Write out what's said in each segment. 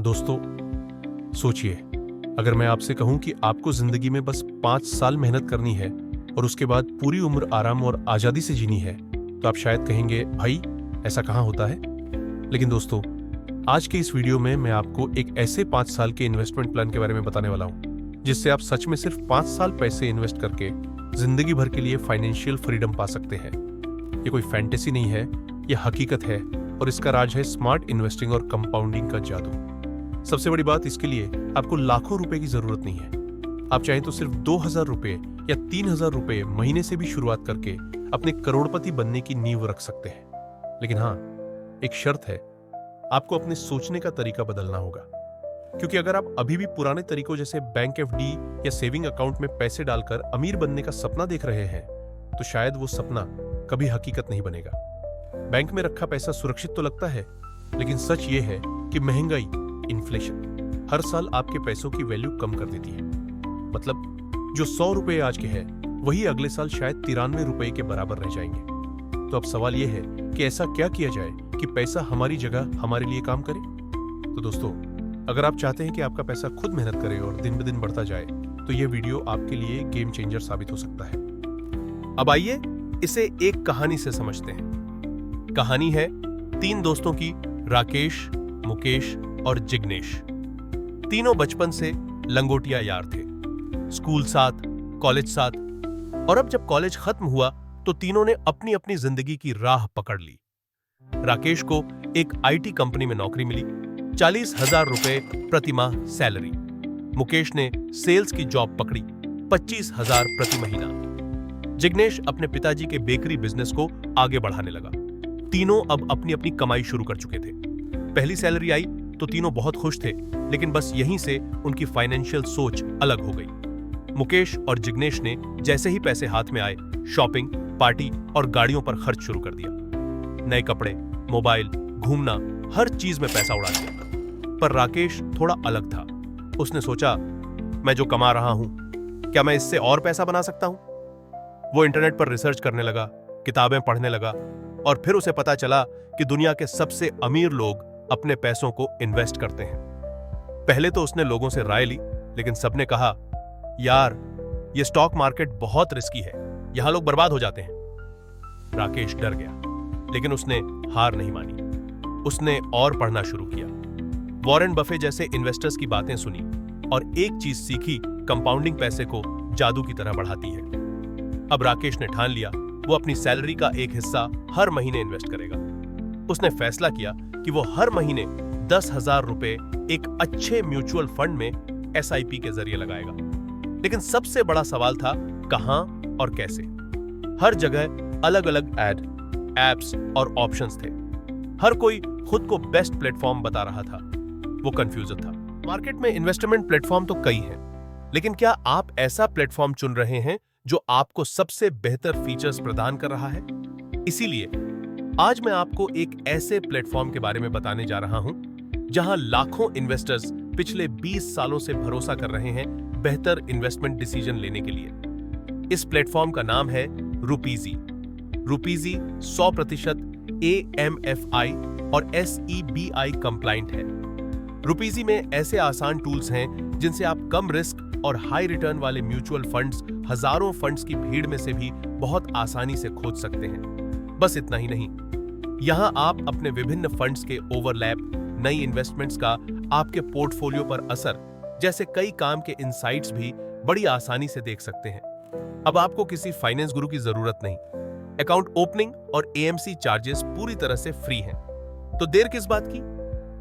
दोस्तों, सोचिए, अगर मैं आपसे कहूं कि आपको जिंदगी में बस 5 साल मेहनत करनी है और उसके बाद पूरी उम्र आराम और आजादी से जीनी है, तो आप शायद कहेंगे, भाई ऐसा कहां होता है। लेकिन दोस्तों, आज के इस वीडियो में मैं आपको एक ऐसे 5 साल के इन्वेस्टमेंट प्लान के बारे में बताने वाला हूं, जिससे आप सच में सिर्फ 5 साल पैसे इन्वेस्ट करके जिंदगी भर के लिए फाइनेंशियल फ्रीडम पा सकते हैं। ये कोई फैंटेसी नहीं है, यह हकीकत है और इसका राज है स्मार्ट इन्वेस्टिंग और कंपाउंडिंग का जादू। सबसे बड़ी बात, इसके लिए आपको लाखों रुपए की जरूरत नहीं है। आप चाहें तो सिर्फ 2,000 रुपए या 3,000 रुपए महीने से भी शुरुआत करके अपने करोड़पति बनने की नींव रख सकते हैं। लेकिन हाँ, एक शर्त है, आपको अपने सोचने का तरीका बदलना होगा। क्योंकि अगर आप अभी भी पुराने तरीकों जैसे बैंक एफडी या सेविंग अकाउंट में पैसे डालकर अमीर बनने का सपना देख रहे हैं, तो शायद वो सपना कभी हकीकत नहीं बनेगा। बैंक में रखा पैसा सुरक्षित तो लगता है, लेकिन सच ये है कि महंगाई, इन्फ्लेशन हर साल आपके पैसों की वैल्यू कम कर देती है। मतलब जो 100 रुपए आज के हैं, वही अगले साल शायद 93 रुपए के बराबर रह जाएंगे। तो अब सवाल यह है कि ऐसा क्या किया जाए कि पैसा हमारी जगह हमारे लिए काम करे। तो दोस्तों, अगर आप चाहते हैं कि आपका पैसा खुद मेहनत करे और दिन ब दिन बढ़ता जाए, तो यह वीडियो आपके लिए गेम चेंजर साबित हो सकता है। अब आइए इसे एक कहानी से समझते हैं। कहानी है 3 दोस्तों की, राकेश, मुकेश और जिग्नेश। तीनों बचपन से लंगोटिया यार थे। स्कूल साथ, कॉलेज साथ, और अब जब कॉलेज खत्म हुआ तो तीनों ने अपनी अपनी जिंदगी की राह पकड़ ली। राकेश को एक आईटी कंपनी में नौकरी मिली, 40,000 रुपए प्रति माह सैलरी। मुकेश ने सेल्स की जॉब पकड़ी, 25,000 प्रति महीना। जिग्नेश अपने पिताजी के बेकरी बिजनेस को आगे बढ़ाने लगा। तीनों अब अपनी अपनी कमाई शुरू कर चुके थे। पहली सैलरी आई तो तीनों बहुत खुश थे, लेकिन बस यहीं से उनकी फाइनेंशियल सोच अलग हो गई। मुकेश और जिग्नेश ने जैसे ही पैसे हाथ में आए, शॉपिंग, पार्टी और गाड़ियों पर खर्च शुरू कर दिया। नए कपड़े, मोबाइल, घूमना, हर चीज में पैसा उड़ा दिया। पर राकेश थोड़ा अलग था। उसने सोचा, मैं जो कमा रहा हूं, क्या मैं इससे और पैसा बना सकता हूं? वो इंटरनेट पर रिसर्च करने लगा, किताबें पढ़ने लगा, और फिर उसे पता चला कि दुनिया के सबसे अमीर लोग अपने पैसों को इन्वेस्ट करते हैं। पहले तो उसने लोगों से राय ली, लेकिन सबने कहा, यार ये स्टॉक मार्केट बहुत रिस्की है, यहां लोग बर्बाद हो जाते हैं। राकेश डर गया, लेकिन उसने हार नहीं मानी। उसने और पढ़ना शुरू किया, वॉरेन बफे जैसे इन्वेस्टर्स की बातें सुनी और एक चीज सीखी, कंपाउंडिंग पैसे को जादू की तरह बढ़ाती है। अब राकेश ने ठान लिया, वो अपनी सैलरी का एक हिस्सा हर महीने इन्वेस्ट करेगा। उसने फैसला किया कि वो हर महीने 10,000 रुपए एक अच्छे म्यूचुअल फंड में एसआईपी के जरिए लगाएगा। लेकिन सबसे बड़ा सवाल था, कहां और कैसे। हर जगह अलग अलग एड, एप्स और ऑप्शंस थे। हर कोई खुद को बेस्ट प्लेटफॉर्म बता रहा था। वो कंफ्यूजन था। मार्केट में इन्वेस्टमेंट प्लेटफॉर्म तो कई हैं, लेकिन क्या आप ऐसा प्लेटफॉर्म चुन रहे हैं जो आपको सबसे बेहतर फीचर्स प्रदान कर रहा है? इसीलिए आज मैं आपको एक ऐसे प्लेटफॉर्म के बारे में बताने जा रहा हूं, जहां लाखों इन्वेस्टर्स पिछले 20 सालों से भरोसा कर रहे हैं बेहतर इन्वेस्टमेंट डिसीजन लेने के लिए। इस प्लेटफॉर्म का नाम है रुपीजी। रुपीजी 100% AMFI और SEBI कंप्लाइंट है। रुपीजी में ऐसे आसान टूल्स हैं जिनसे आप कम रिस्क और हाई रिटर्न वाले म्यूचुअल फंड्स, हजारों फंड्स की भीड़ में से भी बहुत आसानी से खोज सकते हैं। बस इतना ही नहीं, यहां आप अपने विभिन्न फंड्स के ओवरलैप, नई इन्वेस्टमेंट्स का आपके पोर्टफोलियो पर असर जैसे कई काम के इनसाइट्स भी बड़ी आसानी से देख सकते हैं। अब आपको किसी फाइनेंस गुरु की जरूरत नहीं। अकाउंट ओपनिंग और AMC चार्जेस पूरी तरह से फ्री हैं। तो देर किस बात की?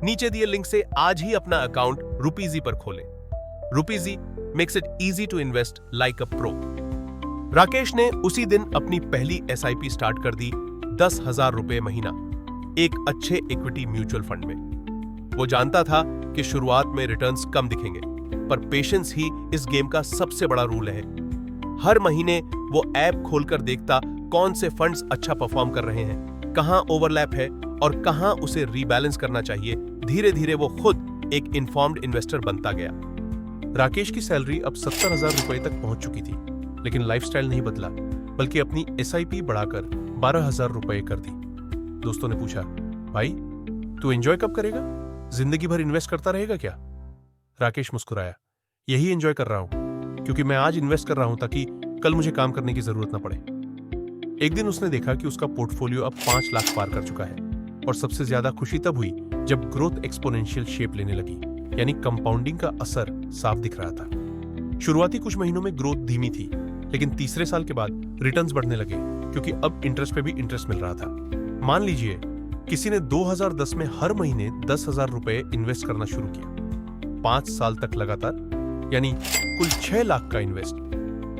नीचे दिए लिंक से आज ही अपना अकाउंट रुपीजी पर खोलें। Rupeezy makes it easy to invest like a pro. Rakesh ने उसी दिन अपनी पहली SIP स्टार्ट कर दी, 10,000 रुपए महीना, एक अच्छे इक्विटी म्यूचुअल फंड में। वो जानता था कि शुरुआत में रिटर्न्स कम दिखेंगे, पर पेशेंस ही इस गेम का सबसे बड़ा रूल है। हर महीने वो ऐप खोलकर देखता कौन से फंड्स अच्छा परफॉर्म कर रहे हैं, कहां ओवरलैप है और कहां उसे रीबैलेंस करना चाहिए। धीरे धीरे वो खुद एक इन्फॉर्म्ड इन्वेस्टर बनता गया। राकेश की सैलरी अब 70,000 रुपए तक पहुंच चुकी थी, लेकिन लाइफस्टाइल नहीं बदला, बल्कि अपनी SIP बढ़ाकर 12,000 रुपए कर दी। दोस्तों ने पूछा, भाई तू एंजॉय कब करेगा? जिंदगी भर इन्वेस्ट करता रहेगा क्या? राकेश मुस्कुराया। यही एंजॉय कर रहा हूं, क्योंकि मैं आज इन्वेस्ट कर रहा हूं ताकि कल मुझे काम करने की जरूरत ना पड़े। एक दिन उसने देखा कि उसका पोर्टफोलियो अब 5 लाख पार कर चुका है, और सबसे ज्यादा खुशी तब हुई जब ग्रोथ एक्सपोनेंशियल शेप लेने लगी, यानी कंपाउंडिंग का असर साफ दिख रहा था। शुरुआती कुछ महीनों में ग्रोथ धीमी थी, लेकिन तीसरे साल के बाद रिटर्न्स बढ़ने लगे, क्योंकि अब इंटरेस्ट पे भी इंटरेस्ट मिल रहा था। मान लीजिए किसी ने 2010 में हर महीने 10,000 रुपए इन्वेस्ट करना शुरू किया, 5 साल तक लगातार, यानी कुल 6 लाख का इन्वेस्ट।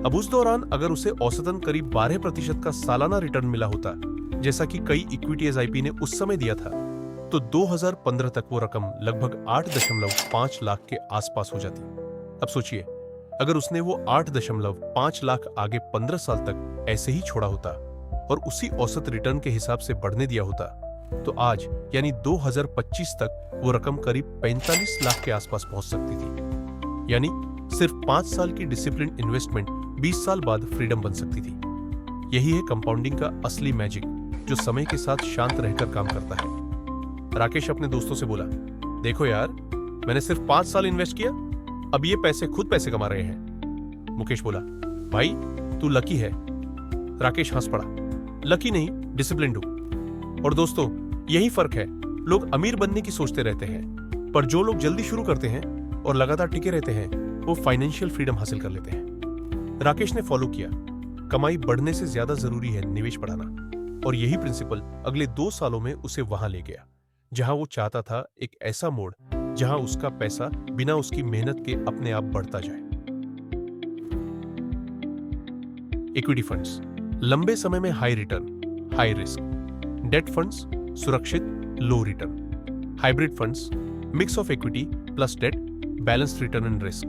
अब उस दौरान अगर उसे औसतन करीब 12% का सालाना रिटर्न मिला होता, जैसा कि कई इक्विटी एसआईपी ने उस समय दिया था, तो 2015 तक वो रकम लगभग 8.5 लाख के आसपास हो जाती। अब सोचिए, अगर उसने वो 8.5 लाख आगे 15 साल तक ऐसे ही छोड़ा होता और उसी औसत रिटर्न के हिसाब से बढ़ने दिया होता, तो आज यानी 2025 तक वो रकम करीब 45 लाख के आसपास पहुंच सकती थी। यानी सिर्फ 5 साल की डिसिप्लिन इन्वेस्टमेंट 20 साल बाद फ्रीडम बन सकती थी। यही है कंपाउंडिंग का असली मैजिक, जो समय के साथ शांत रहकर काम करता है। राकेश अपने दोस्तों से बोला, देखो यार, मैंने सिर्फ 5 साल इन्वेस्ट किया, अब ये पैसे खुद पैसे कमा रहे हैं। मुकेश बोला, भाई तू लकी है। राकेश हंस पड़ा, लकी नहीं, डिसिप्लिन्ड हूं। और दोस्तों, यही फर्क है। लोग अमीर बनने की सोचते रहते हैं, पर जो लोग जल्दी शुरू करते हैं और लगातार टिके रहते हैं, वो फाइनेंशियल फ्रीडम हासिल कर लेते हैं। राकेश ने फॉलो किया, कमाई बढ़ने से ज्यादा जरूरी है निवेश बढ़ाना, और यही प्रिंसिपल अगले 2 सालों में उसे वहां ले गया जहां वो चाहता था, एक ऐसा मोड़ जहां उसका पैसा बिना उसकी मेहनत के अपने आप बढ़ता जाए। इक्विटी फंड्स, लंबे समय में high return, high risk. Debt funds, सुरक्षित, low return. Hybrid funds, mix of equity plus debt, balanced return and risk.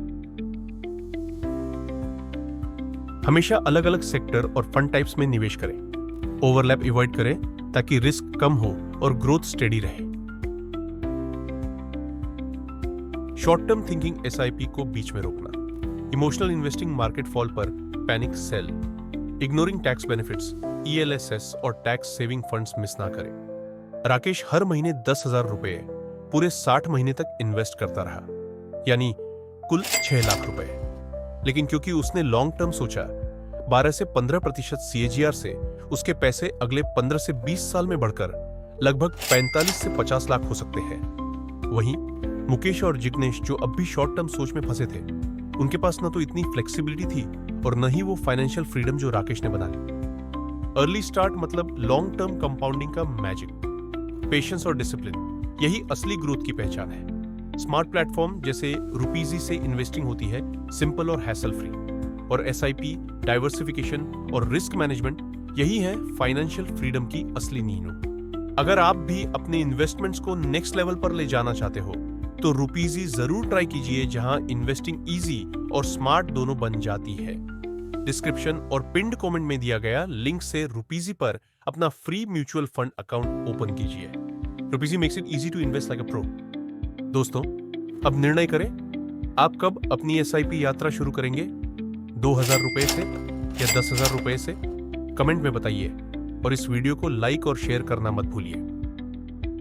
हमेशा अलग अलग सेक्टर और फंड टाइप्स में निवेश करें। ओवरलैप अवॉइड करें ताकि रिस्क कम हो और ग्रोथ स्टेडी रहे। शॉर्ट टर्म थिंकिंग एसआईपी को बीच में रोकना। इमोशनल इन्वेस्टिंग मार्केट फॉल पर panic sell. Ignoring tax benefits, ELSS और टैक्स सेविंग फंड्स मिस ना करें। राकेश हर महीने 10,000 रुपए पूरे 60 महीने तक इन्वेस्ट करता रहा, यानी कुल 6 लाख रुपए। लेकिन क्योंकि उसने लॉन्ग टर्म सोचा, 12 से 15% सीएजीआर से उसके पैसे अगले 15 से 20 साल में बढ़कर लगभग 45 से 50 लाख हो सकते हैं। वहीं मुकेश और जिग्नेश, जो अब भी शॉर्ट टर्म सोच में फंसे थे, उनके पास न तो इतनी फ्लेक्सिबिलिटी थी और न ही वो फाइनेंशियल फ्रीडम जो राकेश ने बना ली। अर्ली स्टार्ट मतलब लॉन्ग टर्म कंपाउंडिंग का मैजिक। पेशेंस और डिसिप्लिन, यही असली ग्रोथ की पहचान है। स्मार्ट प्लेटफॉर्म जैसे रुपीजी से इन्वेस्टिंग होती है सिंपल और हैसल फ्री, और एसआईपी, डाइवर्सिफिकेशन और रिस्क मैनेजमेंट, यही है फाइनेंशियल फ्रीडम की असली नींव। अगर आप भी अपने इन्वेस्टमेंट्स को नेक्स्ट लेवल पर ले जाना चाहते हो, तो रुपीजी जरूर ट्राई कीजिए, जहां इन्वेस्टिंग इजी और स्मार्ट दोनों बन जाती है। डिस्क्रिप्शन और पिन्ड कमेंट में दिया गया लिंक से रुपीजी पर अपना free mutual fund account open कीजिए। Rupeezy makes it easy to invest like a pro. दोस्तों, अब निर्णय करें, आप कब अपनी एसआईपी यात्रा शुरू करेंगे? 2,000 रुपए से या 10,000 रुपए से? कमेंट में बताइए, और इस वीडियो को लाइक और शेयर करना मत भूलिए।